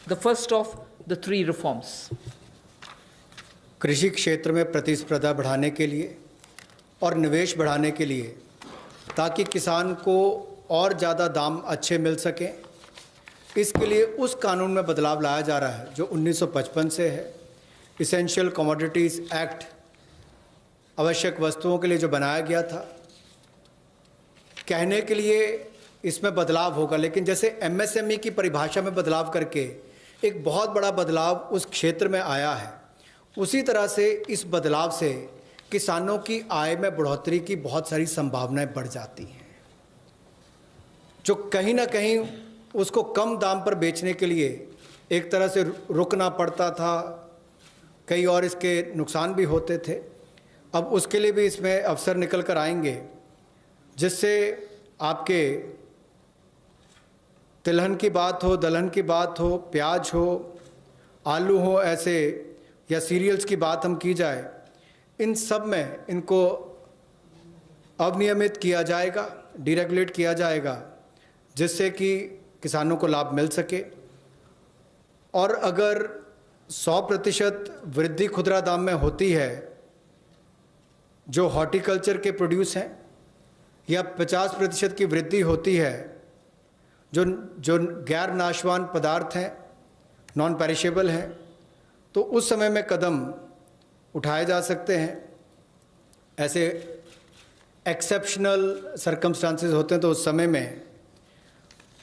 The first of the three reforms. कृषि क्षेत्र में प्रतिस्पर्धा बढ़ाने के लिए और निवेश बढ़ाने के लिए, ताकि किसान को और ज़्यादा दाम अच्छे मिल सकें, इसके लिए उस कानून में बदलाव लाया जा रहा है जो 1955 से है। इसेंशियल कमोडिटीज़ एक्ट आवश्यक वस्तुओं के लिए जो बनाया गया था, कहने के लिए इसमें बदलाव होगा, लेकिन जैसे एमएसएमई की परिभाषा में बदलाव करके एक बहुत बड़ा बदलाव उस क्षेत्र में आया है, उसी तरह से इस बदलाव से किसानों की आय में बढ़ोतरी की बहुत सारी संभावनाएं बढ़ जाती हैं। जो कहीं ना कहीं उसको कम दाम पर बेचने के लिए एक तरह से रुकना पड़ता था, कई और इसके नुकसान भी होते थे। अब उसके लिए भी इसमें अवसर निकल कर आएंगे, जिससे आपके तिलहन की बात हो, दलहन की बात हो, प्याज हो, आलू हो, ऐसे या सीरियल्स की बात हम की जाए, इन सब में इनको अवनियमित किया जाएगा, डीरेगुलेट किया जाएगा, जिससे कि किसानों को लाभ मिल सके। और अगर 100% वृद्धि खुदरा दाम में होती है जो हॉर्टिकल्चर के प्रोड्यूस हैं, या 50% की वृद्धि होती है जो गैर नाशवान पदार्थ हैं, नॉन पेरिशेबल हैं, तो उस समय में कदम उठाए जा सकते हैं। ऐसे एक्सेप्शनल सर्कमस्टांसेस होते हैं तो उस समय में,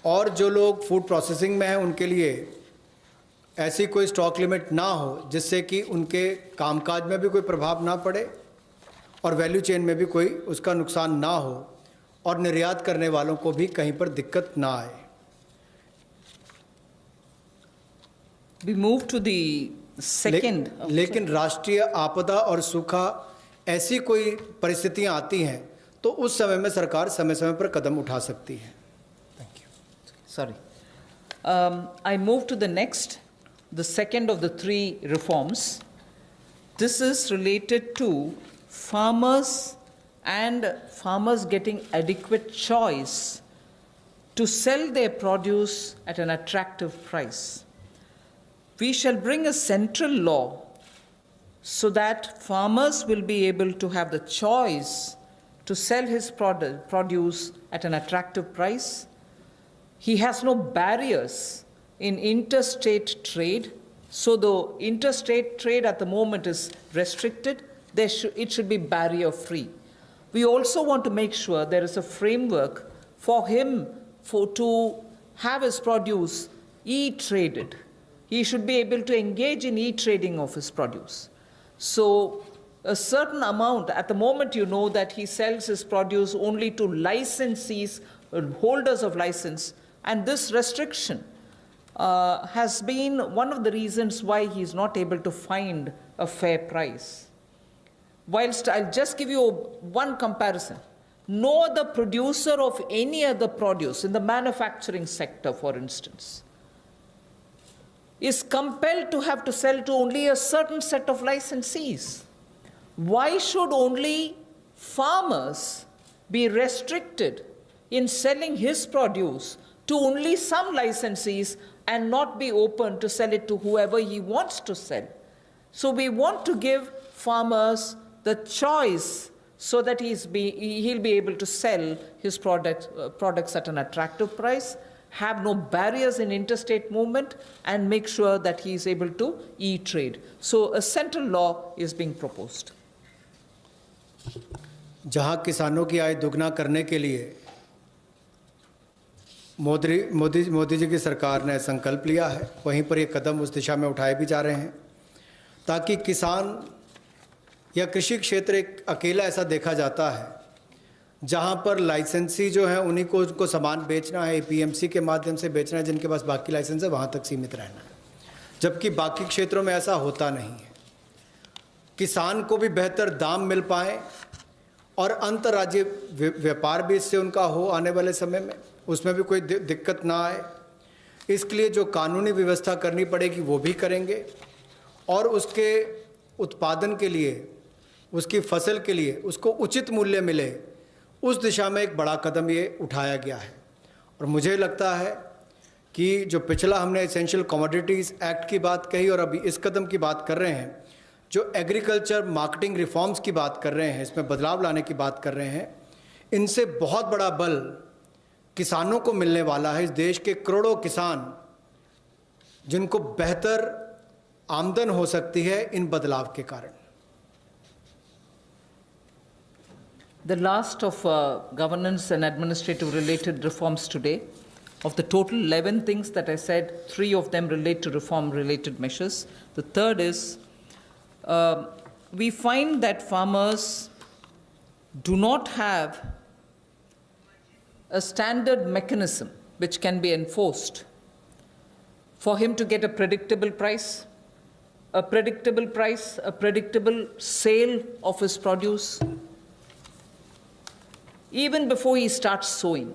और जो लोग फूड प्रोसेसिंग में हैं उनके लिए ऐसी कोई स्टॉक लिमिट ना हो जिससे कि उनके कामकाज में भी कोई प्रभाव ना पड़े और वैल्यू चेन में भी कोई उसका नुकसान ना हो, और निर्यात करने वालों को भी कहीं पर दिक्कत ना आए। We move to the second. लेकिन राष्ट्रीय आपदा और सूखा ऐसी कोई परिस्थितियां आती हैं तो उस समय में सरकार समय समय पर कदम उठा सकती है। Thank you. Sorry. I move to the next, the second of the three reforms. This is related to farmers and farmers getting adequate choice to sell their produce at an attractive price. We shall bring a central law so that farmers will be able to have the choice to sell his produce at an attractive price. He has no barriers in interstate trade. So the interstate trade at the moment is restricted. It should be barrier-free. We also want to make sure there is a framework for him to have his produce e-traded. He should be able to engage in e-trading of his produce. So a certain amount, at the moment you know that he sells his produce only to licensees, holders of license, and this restriction has been one of the reasons why he is not able to find a fair price. Whilst I'll just give you one comparison. No other producer of any other produce in the manufacturing sector, for instance, is compelled to have to sell to only a certain set of licensees. Why should only farmers be restricted in selling his produce to only some licensees and not be open to sell it to whoever he wants to sell? So we want to give farmers the choice so that he'll be able to sell his products at an attractive price, have no barriers in interstate movement, and make sure that he is able to e-trade. So a central law is being proposed. जहां किसानों की आय दुगना करने के लिए मोदी जी की सरकार ने संकल्प लिया है, वहीं पर ये कदम उस दिशा में उठाए भी जा रहे हैं ताकि किसान या कृषि क्षेत्र एक अकेला ऐसा देखा जाता है जहां पर लाइसेंसी जो है उन्हीं को उनको सामान बेचना है, एपीएमसी के माध्यम से बेचना है, जिनके पास बाकी लाइसेंस है वहां तक सीमित रहना है, जबकि बाकी क्षेत्रों में ऐसा होता नहीं है। किसान को भी बेहतर दाम मिल पाए और अंतर्राज्यीय व्यापार भी इससे उनका हो आने वाले समय में, उसमें भी कोई दिक्कत ना आए, इसके लिए जो कानूनी व्यवस्था करनी पड़ेगी वो भी करेंगे और उसके उत्पादन के लिए, उसकी फसल के लिए उसको उचित मूल्य मिले, उस दिशा में एक बड़ा कदम ये उठाया गया है। और मुझे लगता है कि जो पिछला हमने एसेंशियल कमोडिटीज़ एक्ट की बात कही और अभी इस कदम की बात कर रहे हैं, जो एग्रीकल्चर मार्केटिंग रिफॉर्म्स की बात कर रहे हैं, इसमें बदलाव लाने की बात कर रहे हैं, इनसे बहुत बड़ा बल किसानों को मिलने वाला है। इस देश के करोड़ों किसान जिनको बेहतर आमदन हो सकती है इन बदलाव के कारण। The last of governance and administrative related reforms today. Of the total 11 things that I said, 3 of them relate to reform related measures. The third is we find that farmers do not have a standard mechanism which can be enforced for him to get a predictable price, a predictable sale of his produce, even before he starts sowing.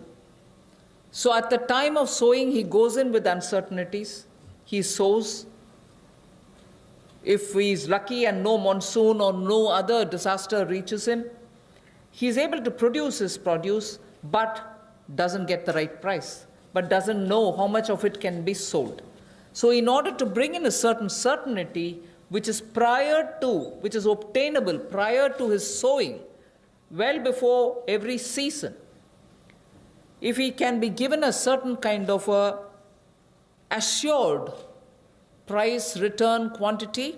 So at the time of sowing, he goes in with uncertainties. He sows. If he is lucky and no monsoon or no other disaster reaches him, he is able to produce his produce, but doesn't get the right price, but doesn't know how much of it can be sold. So in order to bring in a certain certainty, which is obtainable prior to his sowing, well before every season, if he can be given a certain kind of a assured price return quantity,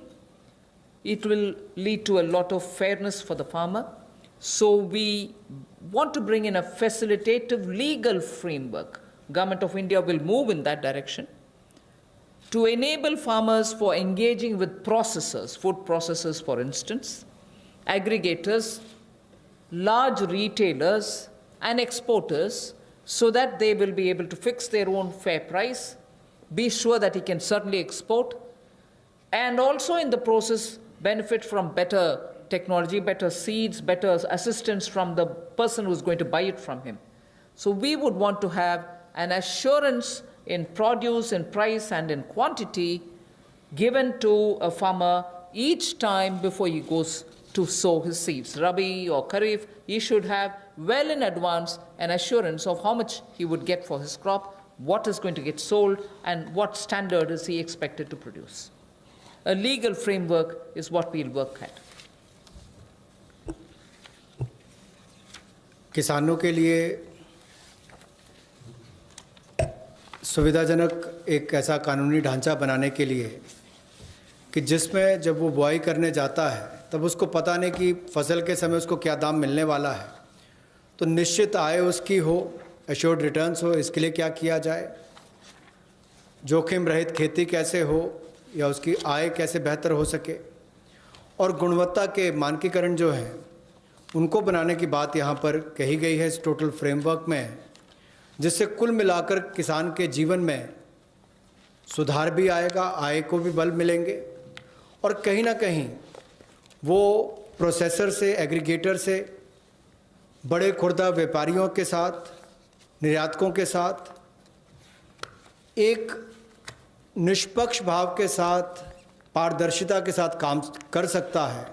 it will lead to a lot of fairness for the farmer. So we want to bring in a facilitative legal framework. Government of India will move in that direction to enable farmers for engaging with processors, food processors for instance, aggregators, large retailers and exporters, so that they will be able to fix their own fair price, be sure that he can certainly export, and also in the process benefit from better technology, better seeds, better assistance from the person who's going to buy it from him. So we would want to have an assurance in produce, in price and in quantity given to a farmer each time before he goes to sow his seeds. Rabi or Kharif, he should have well in advance an assurance of how much he would get for his crop, what is going to get sold, and what standard is he expected to produce. A legal framework is what we'll work at. किसानों के लिए सुविधाजनक एक ऐसा कानूनी ढांचा बनाने के लिए कि जिसमें जब वो बुआई करने जाता है तब उसको पता नहीं कि फसल के समय उसको क्या दाम मिलने वाला है, तो निश्चित आय उसकी हो, एश्योर्ड रिटर्न्स हो, इसके लिए क्या किया जाए, जोखिम रहित खेती कैसे हो या उसकी आय कैसे बेहतर हो सके, और गुणवत्ता के मानकीकरण जो हैं उनको बनाने की बात यहाँ पर कही गई है इस टोटल फ्रेमवर्क में, जिससे कुल मिलाकर किसान के जीवन में सुधार भी आएगा, आय को भी बल मिलेंगे और कहीं ना कहीं वो प्रोसेसर से, एग्रीगेटर से, बड़े खुर्दा व्यापारियों के साथ, निर्यातकों के साथ एक निष्पक्ष भाव के साथ, पारदर्शिता के साथ काम कर सकता है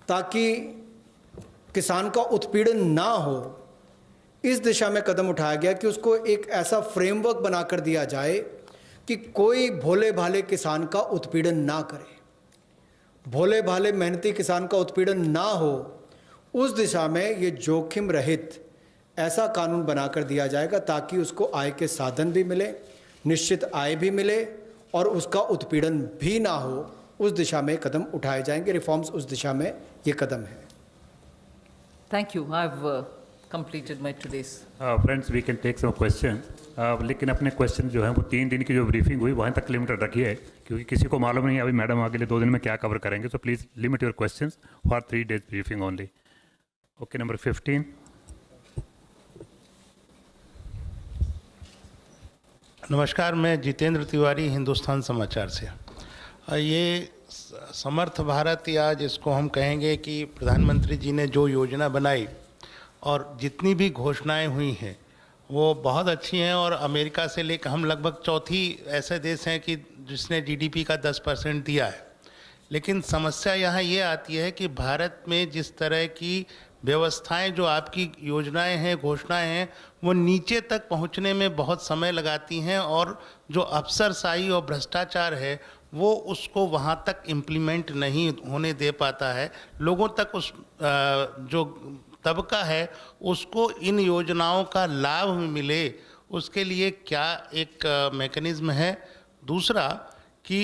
ताकि किसान का उत्पीड़न ना हो। इस दिशा में कदम उठाया गया कि उसको एक ऐसा फ्रेमवर्क बनाकर दिया जाए कि कोई भोले भाले किसान का उत्पीड़न ना करे, भोले भाले मेहनती किसान का उत्पीड़न ना हो। उस दिशा में ये जोखिम रहित ऐसा कानून बनाकर दिया जाएगा ताकि उसको आय के साधन भी मिले, निश्चित आय भी मिले और उसका उत्पीड़न भी ना हो। उस दिशा में कदम उठाए जाएंगे, रिफॉर्म्स उस दिशा में ये कदम है। Thank you. I've completed my today's. Friends we can take some question, लेकिन अपने क्वेश्चन जो है वो 3 दिन की जो ब्रीफिंग हुई वहाँ तक लिमिटेड रखिए, क्योंकि किसी को मालूम नहीं है अभी मैडम आगे 2 दिन में क्या कवर करेंगे. So please limit your questions for 3 days briefing only. Okay, number 15. नमस्कार, मैं जितेंद्र तिवारी, हिंदुस्तान समाचार से. ये समर्थ भारत, या जिसको हम कहेंगे कि प्रधानमंत्री जी ने जो योजना बनाई और जितनी भी घोषणाएं हुई हैं वो बहुत अच्छी हैं, और अमेरिका से लेकर हम लगभग चौथी ऐसे देश हैं कि जिसने जीडीपी का 10% दिया है. लेकिन समस्या यहाँ ये आती है कि भारत में जिस तरह की व्यवस्थाएं, जो आपकी योजनाएं हैं, घोषणाएं हैं, वो नीचे तक पहुंचने में बहुत समय लगाती हैं, और जो अफसरशाही और भ्रष्टाचार है वो उसको वहाँ तक इम्प्लीमेंट नहीं होने दे पाता है. लोगों तक उस जो तबका है उसको इन योजनाओं का लाभ मिले, उसके लिए क्या एक मैकेनिज्म है. दूसरा कि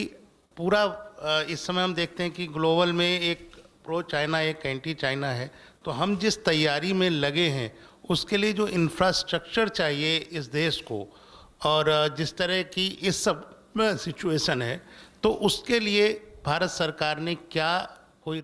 पूरा इस समय हम देखते हैं कि ग्लोबल में एक प्रो चाइना एक एंटी चाइना है, तो हम जिस तैयारी में लगे हैं उसके लिए जो इंफ्रास्ट्रक्चर चाहिए इस देश को, और जिस तरह की इस सब सिचुएशन है, तो उसके लिए भारत सरकार ने क्या